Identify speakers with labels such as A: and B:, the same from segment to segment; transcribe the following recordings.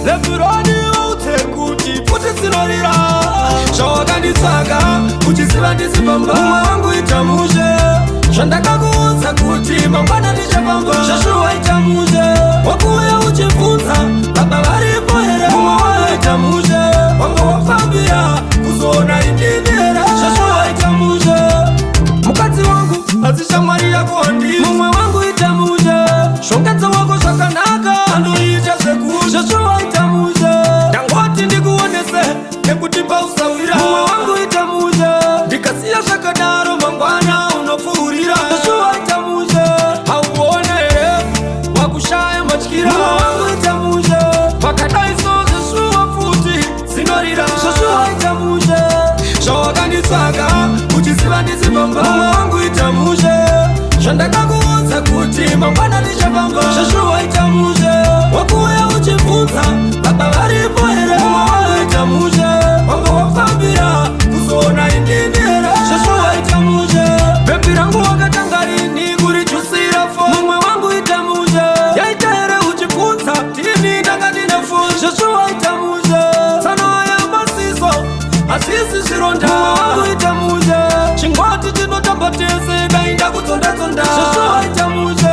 A: Lepuroni utekuti puti sinorira Shawakanditsvaga uchiziva ndisipamba Mumwe wangu itamuje Zvandakakuudza kuti mangwana ndichapamba Zvashuwa itamuje Wakuuya uchibvunza baba varipo here Mumwe wangu itamuje Wanga wafambira kuzoona indinera Zvashuwa itamuje Mukadzi wangu azishamwari yako handi Mumwe wangu itamuje Shongedza wako zvakanaka Andoita zvekuzha Zvashuwa itamuje Ndangoti ndikuonese nekuti pausawira Mumwe wangu itamuje Ndikasiya zvakadaro mangwana unopfuurira Zvashuwa itamuje Hauone here wakushaya matyira Mumwe wangu itamuje Pakadai zvashuwa futi zinorira Zvashuwa itamuje Zvawakanditsvaga uchiziva ndisipamba Mumwe wangu itamuje Zvandakakuudza kuti mangwana ndichapamba Zvashuwa itamuje Wakuuya uchibvunza baba varipo here Mumwe wangu itamuje Wanga wafambira kuzoona indinera Zvashuwa itamuje Bhebhi rangu wakatanga rini kurichusira fo Mumwe wangu itamuje Yaita here uchibvunza tini ndanga ndinefuti Zvashuwa itamuje Tsanoya masiso asisi zvironda Mumwe wangu itamuje Chingwati chinotamba tese dainda kutsonda-tsonda Zvashuwa itamuje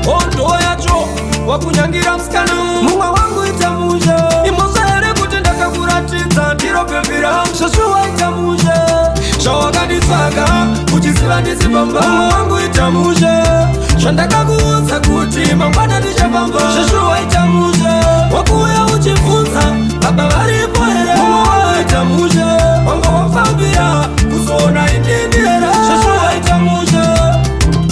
A: Hondo yacho wakunyangira musikana Mumwe wangu itamuje Imozva here kuti ndakakuratidza ndiro bhebhi rangu Zvashuwa itamuje Zvawakanditsvaga uchiziva ndisipamba Mumwe wangu itamuje Zvandakakuudza kuti mangwana ndichapamba Zvashuwa itamuje Wakuuya uchibvunza baba varipo here Mumwe wangu itamuje Wanga wafambira kuzoona indinera Zvashuwa itamuje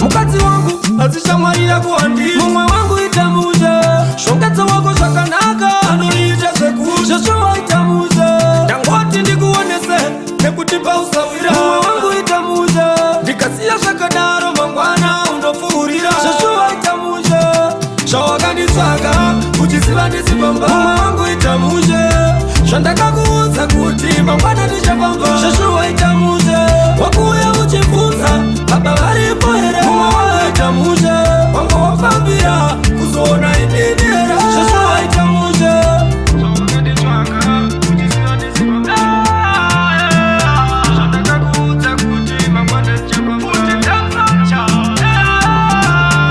A: Mukadzi wangu azishamwari yako handi Mumwe wangu itamuje Shongedza wako zvakanaka Anoita zvekuzha Zvashuwa itamuje Ndangoti ndikuonese nekuti pausawira Mumwe wangu itamuje Ndikasiya zvakadaro mangwana unopfuurira Zvashuwa itamuje Zvawakanditsvaga uchiziva ndisipamba Mumwe wangu itamuje Zvandakakuudza kuti mangwana ndichapamba Zvashuwa itamuje Wakuuya uchibvunza baba varipo here Mumwe wangu itamuje Wanga wafambira kuzoona indinera Zvashuwa itamuje Zvawakanditsvaga uchiziva ndisipamba Zvandakakuudza kuti mangwana ndichapamba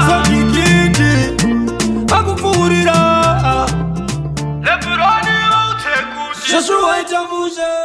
A: Sogigiti akupfuurira Lepuroni utekuti Zvashuwa itamuje